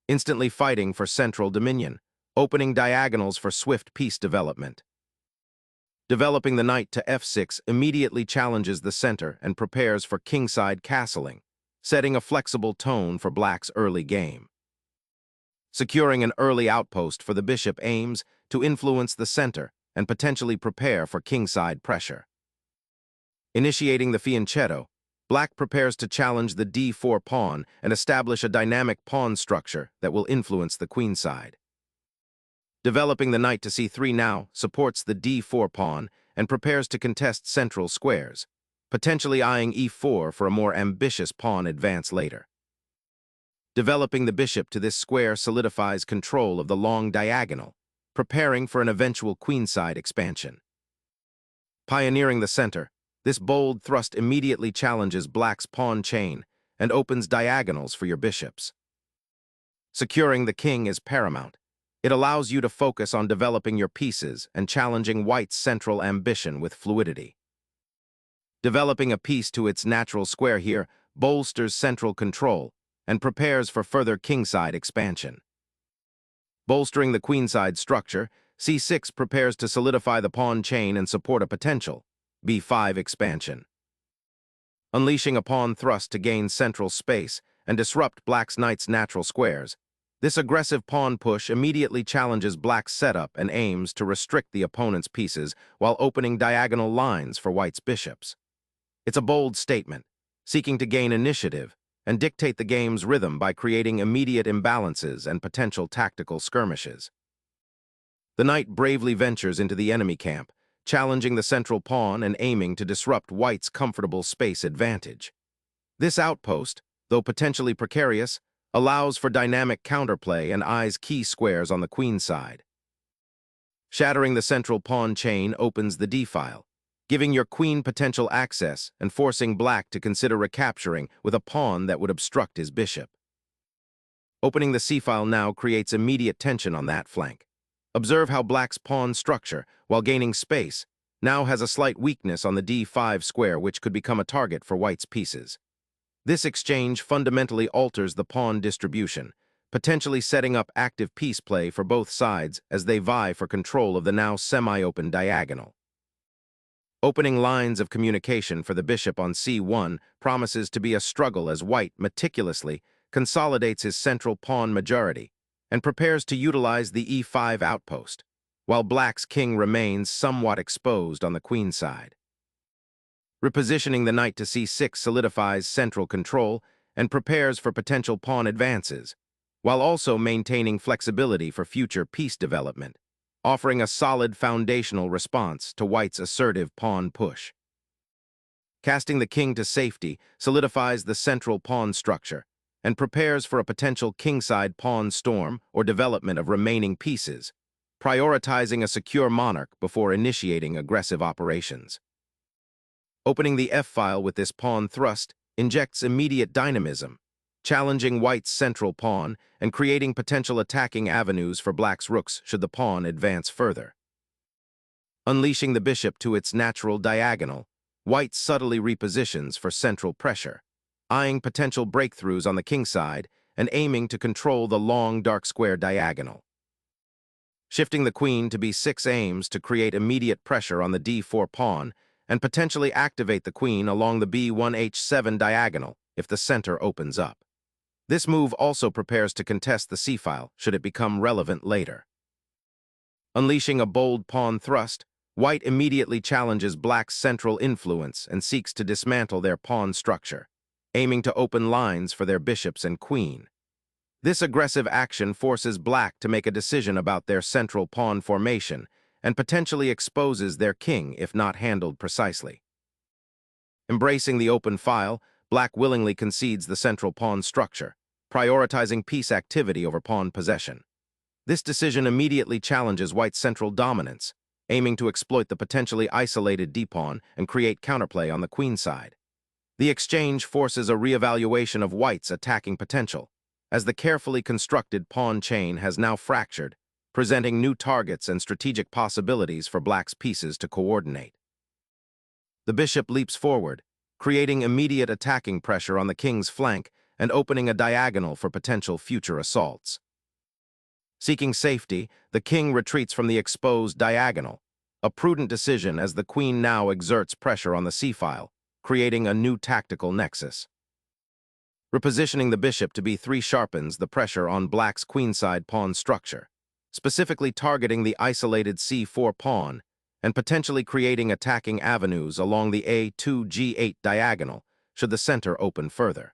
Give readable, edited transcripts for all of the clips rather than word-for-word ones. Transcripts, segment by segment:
instantly fighting for central dominion, opening diagonals for swift piece development. Developing the knight to f6 immediately challenges the center and prepares for kingside castling, setting a flexible tone for black's early game. Securing an early outpost for the bishop aims to influence the center and potentially prepare for kingside pressure. Initiating the fianchetto, black prepares to challenge the d4 pawn and establish a dynamic pawn structure that will influence the queenside. Developing the knight to c3 now supports the d4 pawn and prepares to contest central squares, potentially eyeing e4 for a more ambitious pawn advance later. Developing the bishop to this square solidifies control of the long diagonal, preparing for an eventual queenside expansion. Pioneering the center, this bold thrust immediately challenges black's pawn chain and opens diagonals for your bishops. Securing the king is paramount. It allows you to focus on developing your pieces and challenging white's central ambition with fluidity. Developing a piece to its natural square here bolsters central control and prepares for further kingside expansion. Bolstering the queenside structure, c6 prepares to solidify the pawn chain and support a potential b5 expansion. Unleashing a pawn thrust to gain central space and disrupt black's knight's natural squares, this aggressive pawn push immediately challenges black's setup and aims to restrict the opponent's pieces while opening diagonal lines for white's bishops. It's a bold statement, seeking to gain initiative and dictate the game's rhythm by creating immediate imbalances and potential tactical skirmishes. The knight bravely ventures into the enemy camp, challenging the central pawn and aiming to disrupt white's comfortable space advantage. This outpost, though potentially precarious, allows for dynamic counterplay and eyes key squares on the queen side. Shattering the central pawn chain opens the d-file, giving your queen potential access and forcing black to consider recapturing with a pawn that would obstruct his bishop. Opening the c-file now creates immediate tension on that flank. Observe how black's pawn structure, while gaining space, now has a slight weakness on the d5 square which could become a target for white's pieces. This exchange fundamentally alters the pawn distribution, potentially setting up active piece play for both sides as they vie for control of the now semi-open diagonal. Opening lines of communication for the bishop on c1 promises to be a struggle as white meticulously consolidates his central pawn majority and prepares to utilize the e5 outpost, while black's king remains somewhat exposed on the queen side. Repositioning the knight to c6 solidifies central control and prepares for potential pawn advances, while also maintaining flexibility for future piece development, offering a solid foundational response to white's assertive pawn push. Casting the king to safety solidifies the central pawn structure and prepares for a potential kingside pawn storm or development of remaining pieces, prioritizing a secure monarch before initiating aggressive operations. Opening the f-file with this pawn thrust injects immediate dynamism, challenging white's central pawn and creating potential attacking avenues for black's rooks should the pawn advance further. Unleashing the bishop to its natural diagonal, white subtly repositions for central pressure, eyeing potential breakthroughs on the king side and aiming to control the long dark square diagonal. Shifting the queen to b6 aims to create immediate pressure on the d4 pawn and potentially activate the queen along the b1h7 diagonal if the center opens up. This move also prepares to contest the c-file should it become relevant later. Unleashing a bold pawn thrust, white immediately challenges black's central influence and seeks to dismantle their pawn structure, aiming to open lines for their bishops and queen. This aggressive action forces black to make a decision about their central pawn formation and potentially exposes their king if not handled precisely. Embracing the open file, black willingly concedes the central pawn structure, prioritizing piece activity over pawn possession. This decision immediately challenges white's central dominance, aiming to exploit the potentially isolated d-pawn and create counterplay on the queen side. The exchange forces a reevaluation of white's attacking potential, as the carefully constructed pawn chain has now fractured, presenting new targets and strategic possibilities for black's pieces to coordinate. The bishop leaps forward, creating immediate attacking pressure on the king's flank and opening a diagonal for potential future assaults. Seeking safety, the king retreats from the exposed diagonal, a prudent decision as the queen now exerts pressure on the c-file, creating a new tactical nexus. Repositioning the bishop to b3 sharpens the pressure on black's queenside pawn structure, specifically targeting the isolated c4 pawn and potentially creating attacking avenues along the a2-g8 diagonal should the center open further.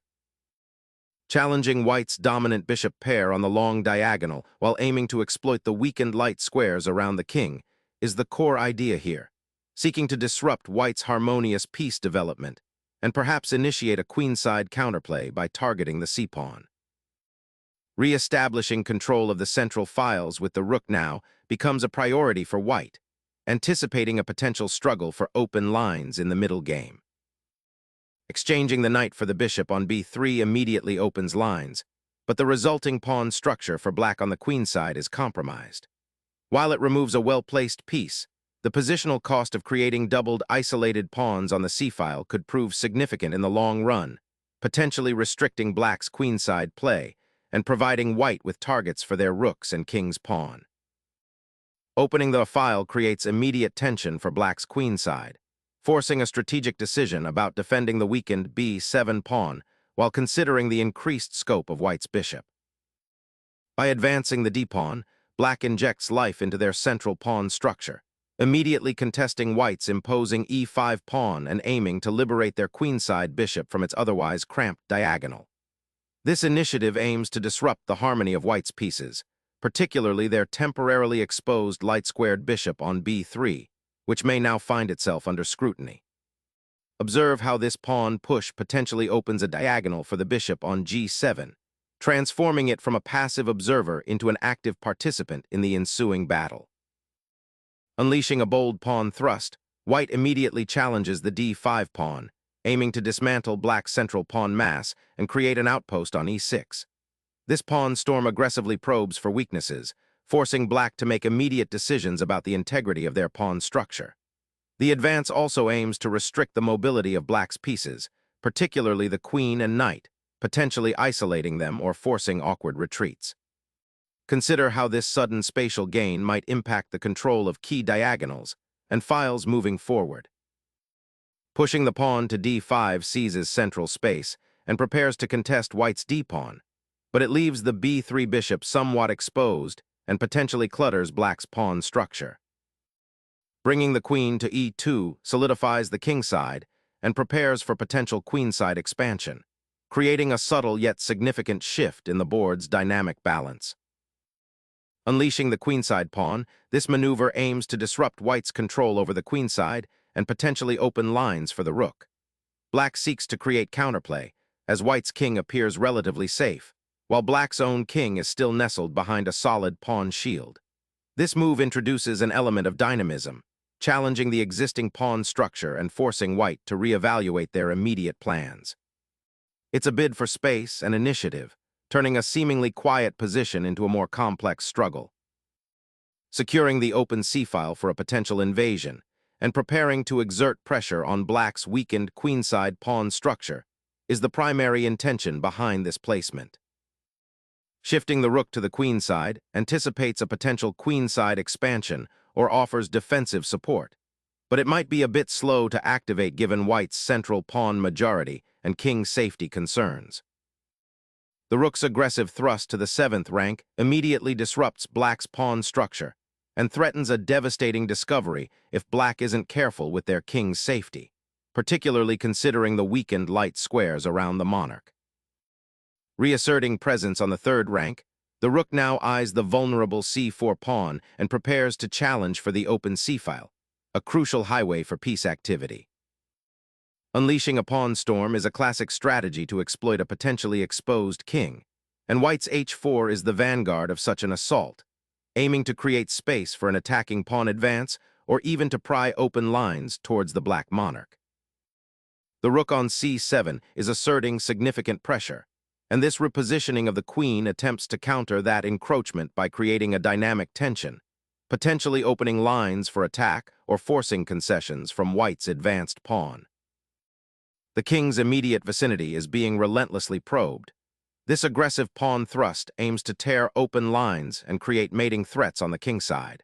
Challenging white's dominant bishop pair on the long diagonal while aiming to exploit the weakened light squares around the king is the core idea here, seeking to disrupt white's harmonious piece development and perhaps initiate a queenside counterplay by targeting the c-pawn. Re-establishing control of the central files with the rook now becomes a priority for white, anticipating a potential struggle for open lines in the middle game. Exchanging the knight for the bishop on b3 immediately opens lines, but the resulting pawn structure for black on the queen side is compromised. While it removes a well-placed piece, the positional cost of creating doubled isolated pawns on the c-file could prove significant in the long run, potentially restricting black's queenside play and providing white with targets for their rooks and king's pawn. Opening the file creates immediate tension for black's queenside, forcing a strategic decision about defending the weakened b7 pawn while considering the increased scope of white's bishop. By advancing the d-pawn, black injects life into their central pawn structure, immediately contesting white's imposing e5 pawn and aiming to liberate their queenside bishop from its otherwise cramped diagonal. This initiative aims to disrupt the harmony of white's pieces, particularly their temporarily exposed light-squared bishop on b3, which may now find itself under scrutiny. Observe how this pawn push potentially opens a diagonal for the bishop on g7, transforming it from a passive observer into an active participant in the ensuing battle. Unleashing a bold pawn thrust, white immediately challenges the d5 pawn, aiming to dismantle black's central pawn mass and create an outpost on e6. This pawn storm aggressively probes for weaknesses, forcing black to make immediate decisions about the integrity of their pawn structure. The advance also aims to restrict the mobility of black's pieces, particularly the queen and knight, potentially isolating them or forcing awkward retreats. Consider how this sudden spatial gain might impact the control of key diagonals and files moving forward. Pushing the pawn to d5 seizes central space and prepares to contest white's d-pawn, but it leaves the b3 bishop somewhat exposed and potentially clutters black's pawn structure. Bringing the queen to e2 solidifies the kingside and prepares for potential queenside expansion, creating a subtle yet significant shift in the board's dynamic balance. Unleashing the queenside pawn, this maneuver aims to disrupt white's control over the queenside and potentially open lines for the rook. Black seeks to create counterplay, as white's king appears relatively safe, while black's own king is still nestled behind a solid pawn shield. This move introduces an element of dynamism, challenging the existing pawn structure and forcing white to reevaluate their immediate plans. It's a bid for space and initiative, turning a seemingly quiet position into a more complex struggle. Securing the open c-file for a potential invasion, and preparing to exert pressure on black's weakened queenside pawn structure is the primary intention behind this placement. Shifting the rook to the queenside anticipates a potential queenside expansion or offers defensive support, but it might be a bit slow to activate given white's central pawn majority and king safety concerns. The rook's aggressive thrust to the 7th rank immediately disrupts black's pawn structure and threatens a devastating discovery if black isn't careful with their king's safety, particularly considering the weakened light squares around the monarch. Reasserting presence on the 3rd rank, the rook now eyes the vulnerable c4 pawn and prepares to challenge for the open c-file, a crucial highway for piece activity. Unleashing a pawn storm is a classic strategy to exploit a potentially exposed king, and white's h4 is the vanguard of such an assault, aiming to create space for an attacking pawn advance or even to pry open lines towards the black monarch. The rook on c7 is asserting significant pressure, and this repositioning of the queen attempts to counter that encroachment by creating a dynamic tension, potentially opening lines for attack or forcing concessions from white's advanced pawn. The king's immediate vicinity is being relentlessly probed. This aggressive pawn thrust aims to tear open lines and create mating threats on the king's side.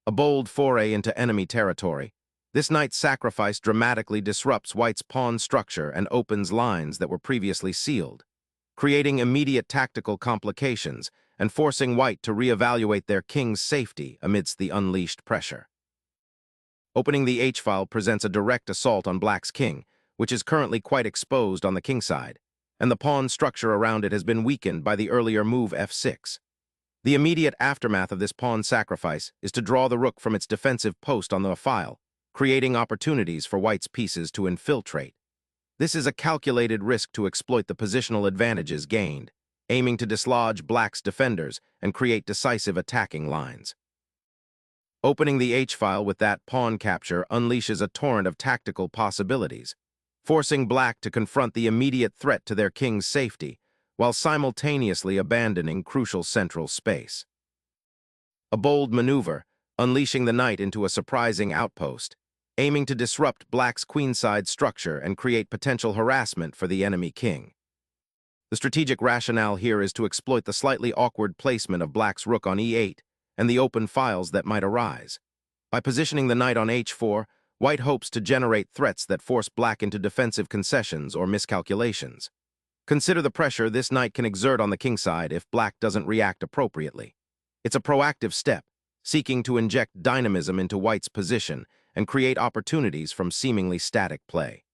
A bold foray into enemy territory, this knight's sacrifice dramatically disrupts white's pawn structure and opens lines that were previously sealed, creating immediate tactical complications and forcing white to reevaluate their king's safety amidst the unleashed pressure. Opening the H-file presents a direct assault on black's king, which is currently quite exposed on the king side, and the pawn structure around it has been weakened by the earlier move f6. The immediate aftermath of this pawn sacrifice is to draw the rook from its defensive post on the file, creating opportunities for white's pieces to infiltrate. This is a calculated risk to exploit the positional advantages gained, aiming to dislodge black's defenders and create decisive attacking lines. Opening the H-file with that pawn capture unleashes a torrent of tactical possibilities, forcing black to confront the immediate threat to their king's safety, while simultaneously abandoning crucial central space. A bold maneuver, unleashing the knight into a surprising outpost, aiming to disrupt black's queenside structure and create potential harassment for the enemy king. The strategic rationale here is to exploit the slightly awkward placement of black's rook on e8 and the open files that might arise. By positioning the knight on h4, white hopes to generate threats that force black into defensive concessions or miscalculations. Consider the pressure this knight can exert on the king side if black doesn't react appropriately. It's a proactive step, seeking to inject dynamism into white's position and create opportunities from seemingly static play.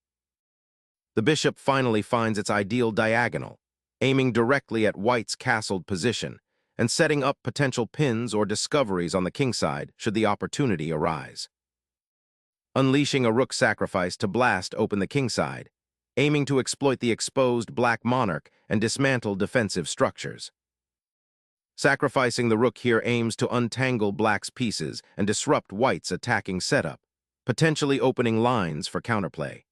The bishop finally finds its ideal diagonal, aiming directly at white's castled position and setting up potential pins or discoveries on the king side should the opportunity arise. Unleashing a rook sacrifice to blast open the king side, aiming to exploit the exposed black monarch and dismantle defensive structures. Sacrificing the rook here aims to untangle black's pieces and disrupt white's attacking setup, potentially opening lines for counterplay.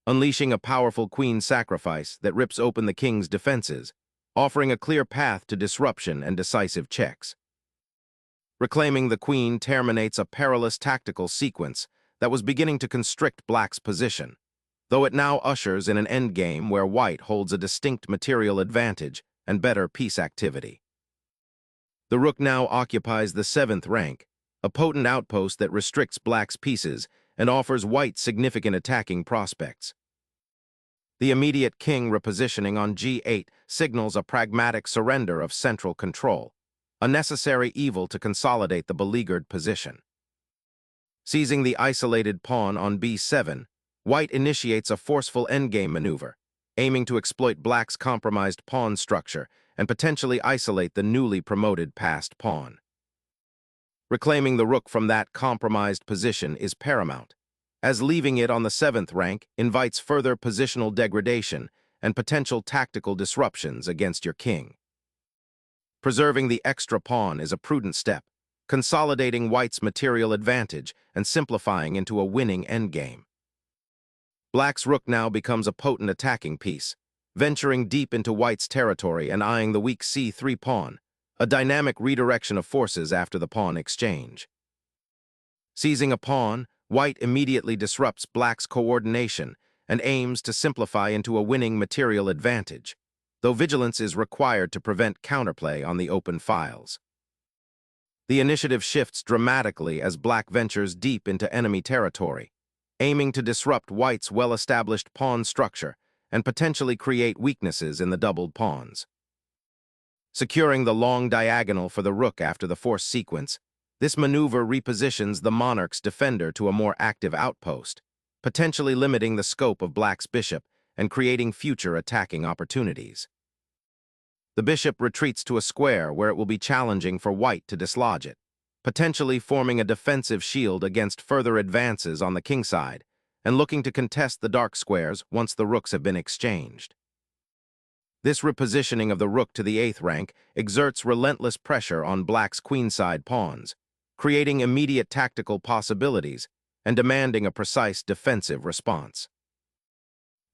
Unleashing a powerful queen sacrifice that rips open the king's defenses, offering a clear path to disruption and decisive checks. Reclaiming the queen terminates a perilous tactical sequence that was beginning to constrict black's position, though it now ushers in an endgame where white holds a distinct material advantage and better piece activity. The rook now occupies the 7th rank, a potent outpost that restricts black's pieces and offers white significant attacking prospects. The immediate king repositioning on g8 signals a pragmatic surrender of central control, a necessary evil to consolidate the beleaguered position. Seizing the isolated pawn on b7, white initiates a forceful endgame maneuver, aiming to exploit black's compromised pawn structure and potentially isolate the newly promoted passed pawn. Reclaiming the rook from that compromised position is paramount, as leaving it on the 7th rank invites further positional degradation and potential tactical disruptions against your king. Preserving the extra pawn is a prudent step, consolidating white's material advantage and simplifying into a winning endgame. Black's rook now becomes a potent attacking piece, venturing deep into white's territory and eyeing the weak c3 pawn, a dynamic redirection of forces after the pawn exchange. Seizing a pawn, white immediately disrupts black's coordination and aims to simplify into a winning material advantage, though vigilance is required to prevent counterplay on the open files. The initiative shifts dramatically as black ventures deep into enemy territory, aiming to disrupt white's well-established pawn structure and potentially create weaknesses in the doubled pawns. Securing the long diagonal for the rook after the forced sequence, this maneuver repositions the monarch's defender to a more active outpost, potentially limiting the scope of black's bishop and creating future attacking opportunities. The bishop retreats to a square where it will be challenging for white to dislodge it, potentially forming a defensive shield against further advances on the king side and looking to contest the dark squares once the rooks have been exchanged. This repositioning of the rook to the 8th rank exerts relentless pressure on black's queenside pawns, creating immediate tactical possibilities and demanding a precise defensive response.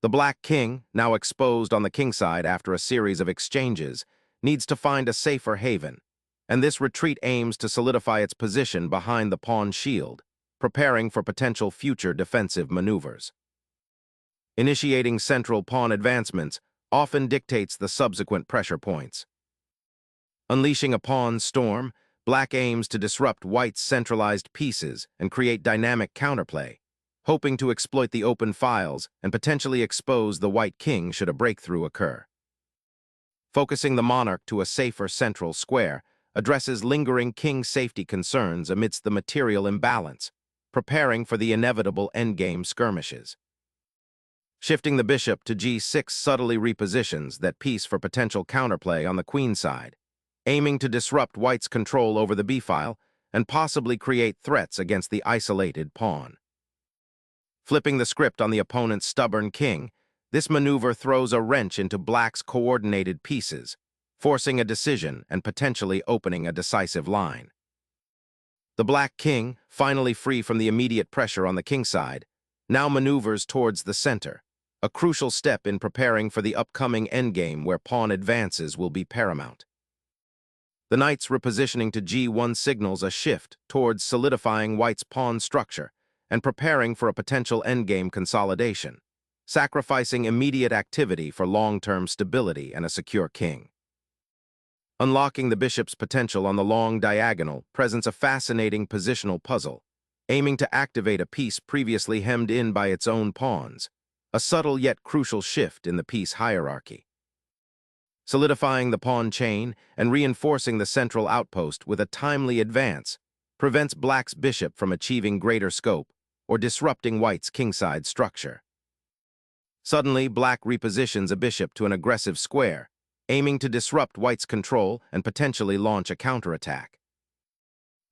The black king, now exposed on the king side after a series of exchanges, needs to find a safer haven, and this retreat aims to solidify its position behind the pawn shield, preparing for potential future defensive maneuvers. Initiating central pawn advancements often dictates the subsequent pressure points. Unleashing a pawn storm, black aims to disrupt white's centralized pieces and create dynamic counterplay, hoping to exploit the open files and potentially expose the white king should a breakthrough occur. Focusing the monarch to a safer central square addresses lingering king safety concerns amidst the material imbalance, preparing for the inevitable endgame skirmishes. Shifting the bishop to g6 subtly repositions that piece for potential counterplay on the queen side, aiming to disrupt white's control over the b-file and possibly create threats against the isolated pawn. Flipping the script on the opponent's stubborn king, this maneuver throws a wrench into black's coordinated pieces, forcing a decision and potentially opening a decisive line. The black king, finally free from the immediate pressure on the king side, now maneuvers towards the center, a crucial step in preparing for the upcoming endgame where pawn advances will be paramount. The knight's repositioning to g1 signals a shift towards solidifying white's pawn structure and preparing for a potential endgame consolidation, sacrificing immediate activity for long-term stability and a secure king. Unlocking the bishop's potential on the long diagonal presents a fascinating positional puzzle, aiming to activate a piece previously hemmed in by its own pawns, a subtle yet crucial shift in the piece hierarchy. Solidifying the pawn chain and reinforcing the central outpost with a timely advance prevents black's bishop from achieving greater scope or disrupting white's kingside structure. Suddenly, black repositions a bishop to an aggressive square, aiming to disrupt white's control and potentially launch a counterattack.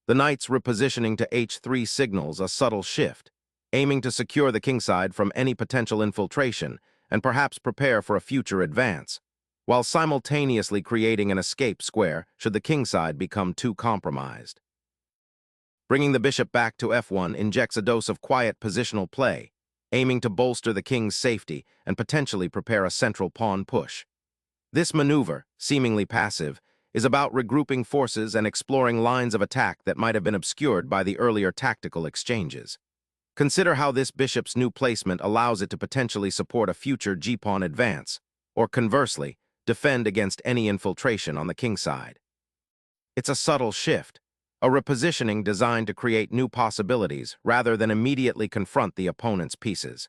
The knight's repositioning to h3 signals a subtle shift, aiming to secure the kingside from any potential infiltration and perhaps prepare for a future advance, while simultaneously creating an escape square should the kingside become too compromised. Bringing the bishop back to f1 injects a dose of quiet positional play, aiming to bolster the king's safety and potentially prepare a central pawn push. This maneuver, seemingly passive, is about regrouping forces and exploring lines of attack that might have been obscured by the earlier tactical exchanges. Consider how this bishop's new placement allows it to potentially support a future g-pawn advance, or conversely, defend against any infiltration on the king side. It's a subtle shift, a repositioning designed to create new possibilities rather than immediately confront the opponent's pieces.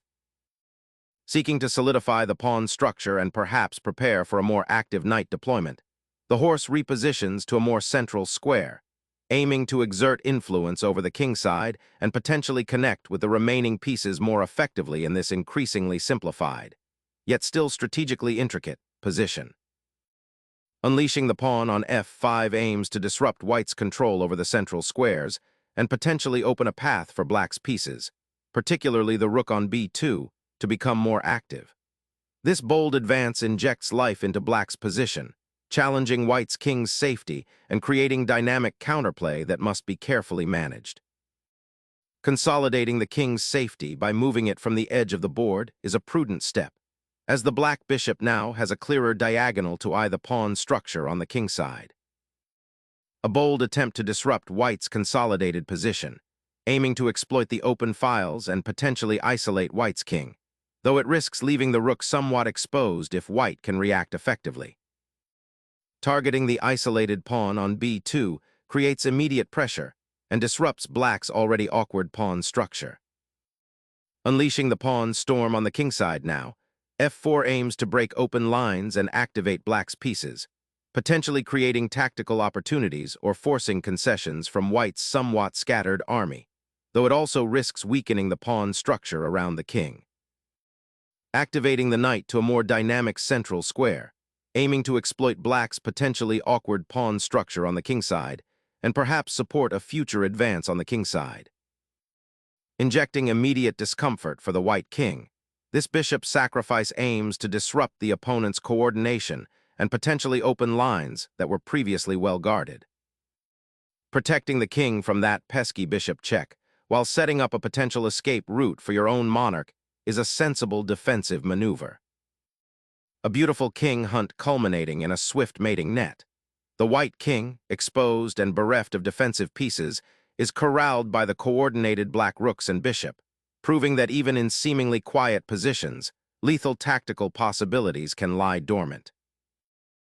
Seeking to solidify the pawn structure and perhaps prepare for a more active knight deployment, the horse repositions to a more central square, aiming to exert influence over the king side and potentially connect with the remaining pieces more effectively in this increasingly simplified, yet still strategically intricate, position. Unleashing the pawn on f5 aims to disrupt white's control over the central squares and potentially open a path for black's pieces, particularly the rook on b2, to become more active. This bold advance injects life into black's position, challenging white's king's safety and creating dynamic counterplay that must be carefully managed. Consolidating the king's safety by moving it from the edge of the board is a prudent step, as the black bishop now has a clearer diagonal to eye the pawn structure on the king side. A bold attempt to disrupt white's consolidated position, aiming to exploit the open files and potentially isolate white's king, though it risks leaving the rook somewhat exposed if white can react effectively. Targeting the isolated pawn on b2 creates immediate pressure and disrupts black's already awkward pawn structure. Unleashing the pawn storm on the king side now, f4 aims to break open lines and activate black's pieces, potentially creating tactical opportunities or forcing concessions from white's somewhat scattered army, though it also risks weakening the pawn structure around the king. Activating the knight to a more dynamic central square, aiming to exploit black's potentially awkward pawn structure on the king side and perhaps support a future advance on the king side. Injecting immediate discomfort for the white king, this bishop sacrifice aims to disrupt the opponent's coordination and potentially open lines that were previously well guarded. Protecting the king from that pesky bishop check while setting up a potential escape route for your own monarch is a sensible defensive maneuver. A beautiful king hunt culminating in a swift mating net. The white king, exposed and bereft of defensive pieces, is corralled by the coordinated black rooks and bishop, proving that even in seemingly quiet positions, lethal tactical possibilities can lie dormant.